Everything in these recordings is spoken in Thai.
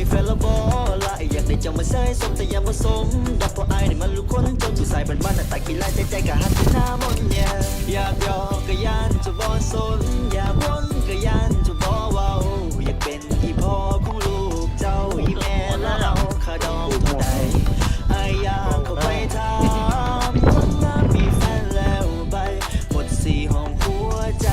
มีแฟนแล้วบ่ละอยากได้เจ้ามาใส่สมแต่ยังบ่สมดับเพราะอายนี่มันลูกคนจนผู้ชายบ้านๆน่ะตาขี้ลายแต่ใจก็หักที่หน้ามนเนี่ยอยากหยอกก็ยานจะบ่สนอยากวนก็ยานจะบ่เว้าอยากเป็นอีพ่อของลูกเจ้าอีแม่แล้วเอาค่าดองเท่าใดอายอยากเข้าไปถามคนงามมีแฟนแล้วไปหมดสี่ห้องหัวใจ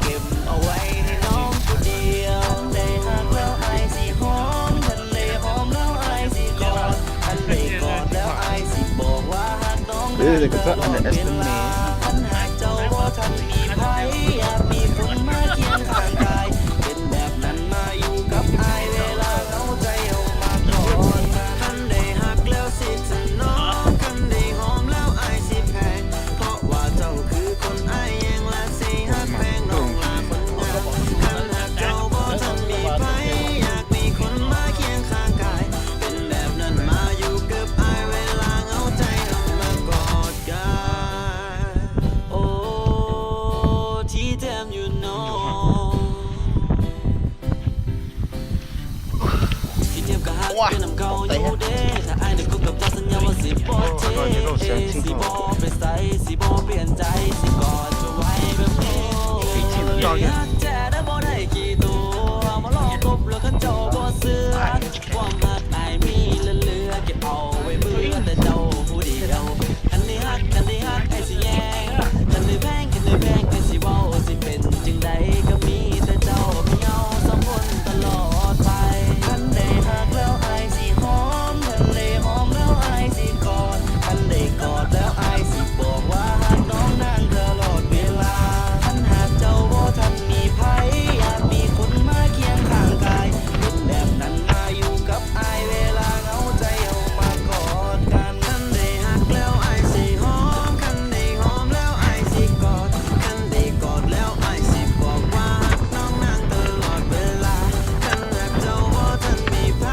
เก็บเอาไว้ให้น้องผู้เดียวได้หักแล้วอายสิหอมทันเลยหอมแล้วอายสิกอดทันเลยกอดแล้วอายสิบอกว่าหักน้องตลอดเวลาทันหักเจ้าบ่ทันมีไผอยากมีคนมาเคียงข้างกายเป็นแบบนั้นมาอยู่กับอายเวลาเหงาใจเอามากอดทันได้หักแล้วสิจะน้องทันได้หอมแล้วอายสิแพงเพราะว่าเจ้าคือคนอายยังละสิหักแพงน้องลาคนงามทันหักเจ้าบ่ทันมีไผอยากมีคนมาเคียงข้างกายเป็นแบบนั้นมาอยู่กับอายเวลาเหงาใจเอามากอดกันโอ้ที่แท้อยู่น้องที่เทียบกับฮักเป็นน้ำเขาอยู่เด้ถ้าอายได้คบกับเจ้าสัญญาว่าสิบ่เทสิบ่ไปใส่สิบ่เปลี่ยนใจสิกอดจะไว้แบบนี้ฮักแท้ได้บ่ได้กี่ตัวมาลองคบแล้วคันเจ้าบ่เชื่อความฮักอายมีเหลือเก็บเอาไว้เบื่อแต่เจ้าผู้เดียวคันได้ฮักไอ้สิแย่งคันได้แพงไอ้สิเว้าสิเป็นจึงใดก็มีแต่เจ้าพี่เอาสองคนตลอดไปคันได้ฮักแล้วอายสิหอมคันได้หอมแล้วอายสิกอดคันได้กอดแล้วอายสิบอกว่าฮักน้องนางตลอดเวลาคันหากเจ้าบ่ทันมีไผอยากมีคนมาเคียงข้างกายเป็นแบบนั้นมาอยู่กับอายเวลาเหงาใจเอามากอดกันคันได้ฮักแล้วอายสิหอมคันได้หอมแล้วอายสิกอดคันได้กอดแล้วอายสิบอกว่าฮักน้องนางตลอดเวลาคันหากเจ้าบ่ทันมีไผ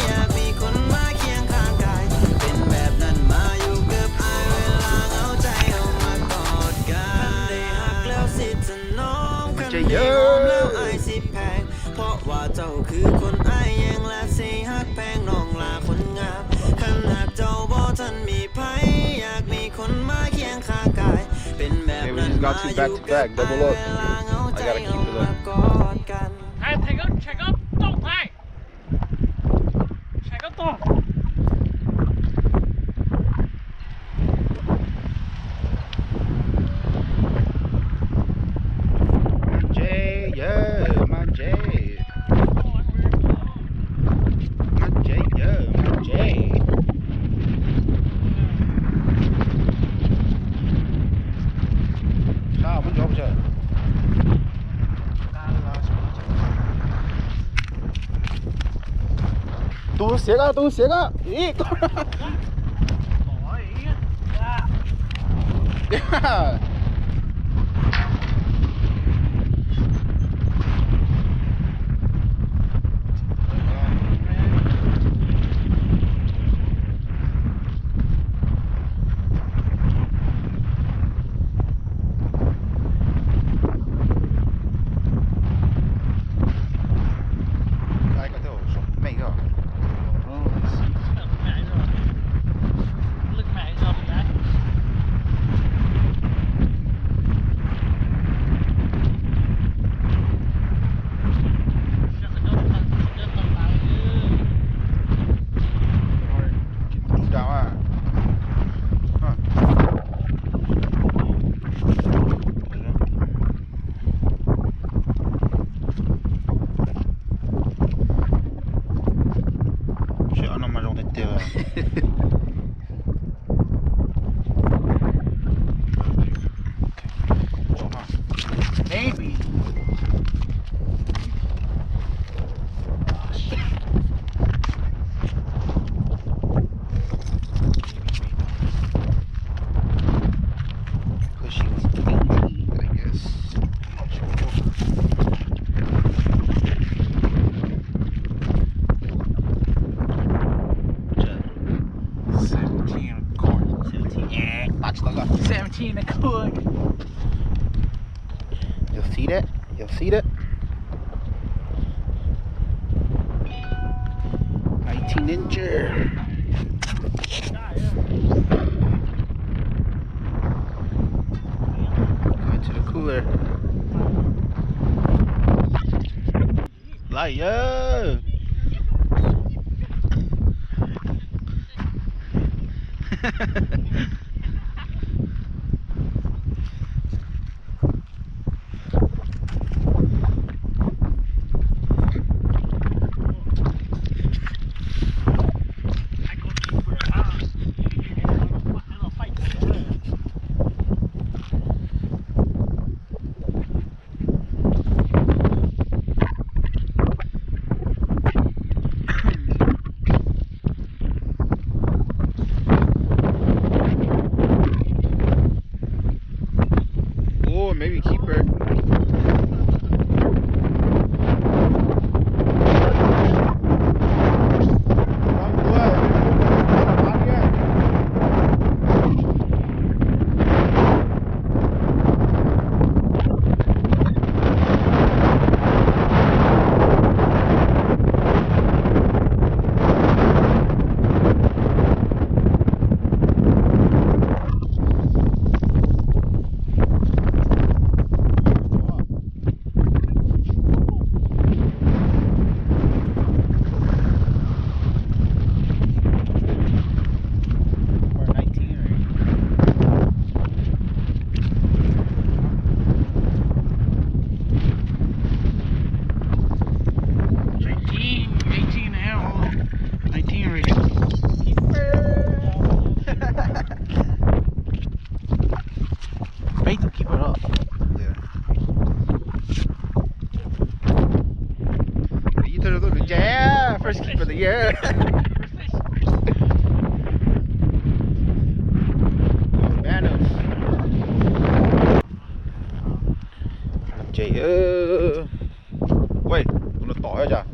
อยากมีคนมาเคียงข้างกายเป็นแบบนั้นมาอยู่กับอายเวลาเหงาใจเอามากอดกันคันได้ฮักแล้วสิจะน้องคันได้หอมแล้วอายสิแพงเพราะว่าเจ้าคือคนอายยังละสิฮักแพงน้องลาคนงามคันหากเจ้าบ่ทันมีไผอยากมีคนมาเคียงข้างกายเป็นแบบนั้นมาอยู่กับอายเวลาเหงาใจเอามากอดกันCheck up, don't play. Check up, don't. Jay, yeah, my Jay. My Jay, yeah, my Jay. Sao vẫn gió chưa? Tu siega, ý. Yeah. Maybe. You'll see that. 18-incher. Going to the cooler. Liar. Maybe keep her. Bait to keep it up. Yeah. Yeah, first keep of the year. Los Banos. Chị Wait, nó tỏi hả chà?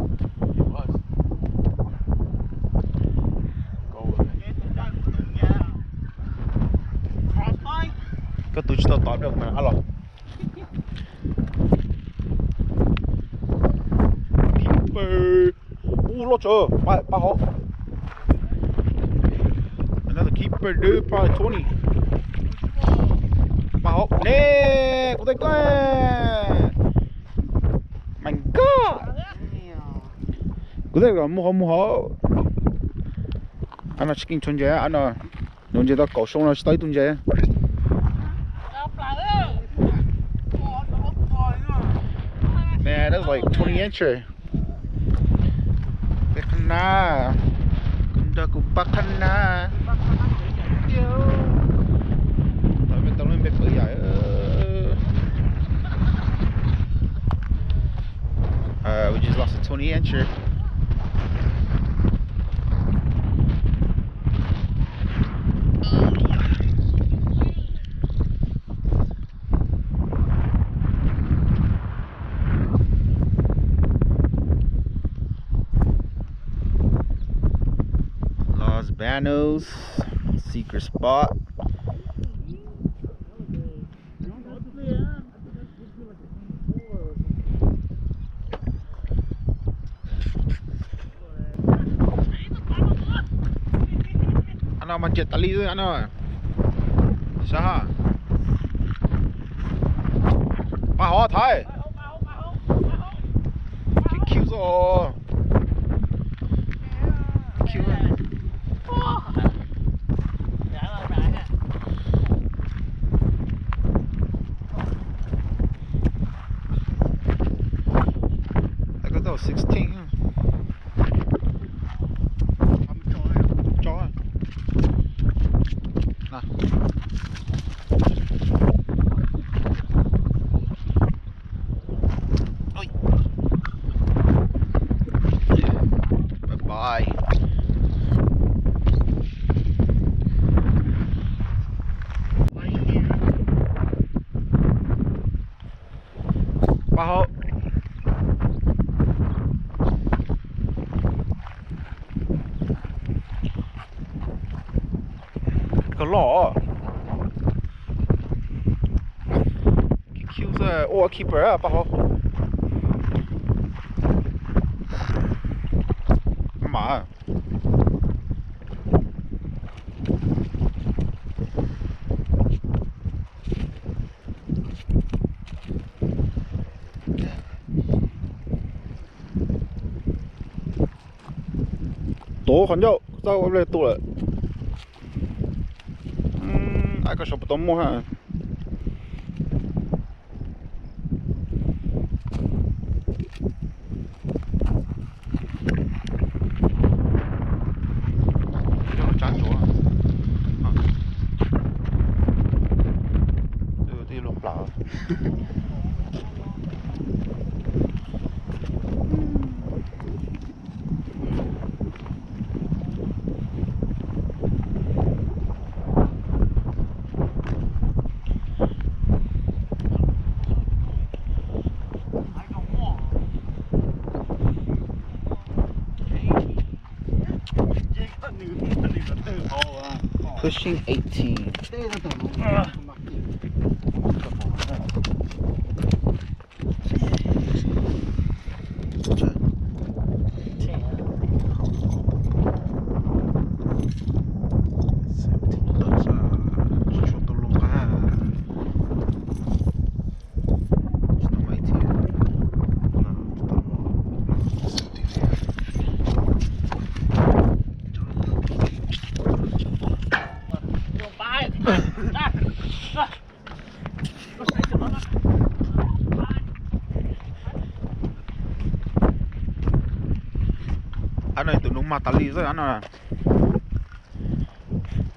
Cái túi tao tỏi được mà ăn rồi. Keeper. Lột chờ. Ba hộp. Another keeper dude, probably 20. Ba hộp. Nè, có tay coi. My God. 그래 뭐 하나 치킨 존재야 하나 언제다 거성을 스타일 존재. Man, that's like 20-incher. Bekana. Kunda ko bakana. Yo. Tao lên bếp bự vậy. We just lost a 20-incher. Los Banos, secret spot. Ano manjat tali tu ano? Saha? Ba ho thai. Cute rồi. Cute. I got those 16. Nah. Oi. Bye-bye. Baho. Có lọ. Kills a keeper up, baho. Mà 多很久，在我这多了。那个什么都没哈。这个粘着了，啊，这个弄不了。Pushing 18. Anh này tụi nó mà tali rồi anh à.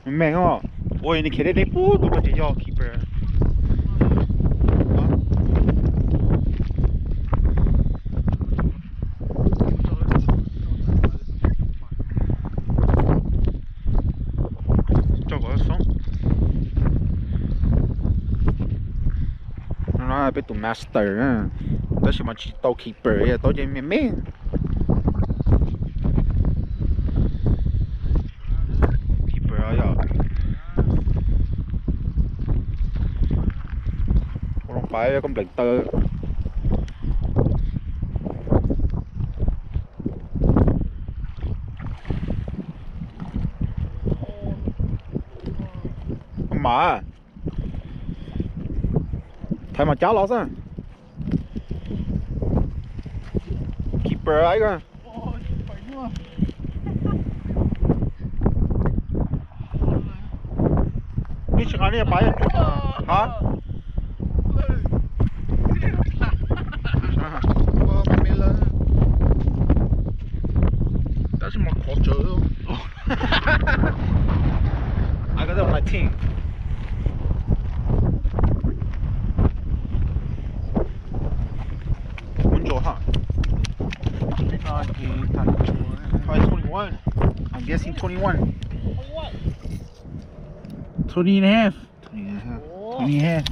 Mẹ không? Ôi, này kia đấy bố tụi nó chỉ cho keeper. Cho có sống. Nó là tụi master á. Đó là mà chỉ tao keeper á, tao chỉ mẹ. Phải con đực tơ mà thay mà cháu lo sao keeper ấy cơ biết chừng nào đi phải hả that's more culture. I got it on my team. Huh? 21. I'm guessing 21. what? 20 and a half. 20 and a half. 20 and a half.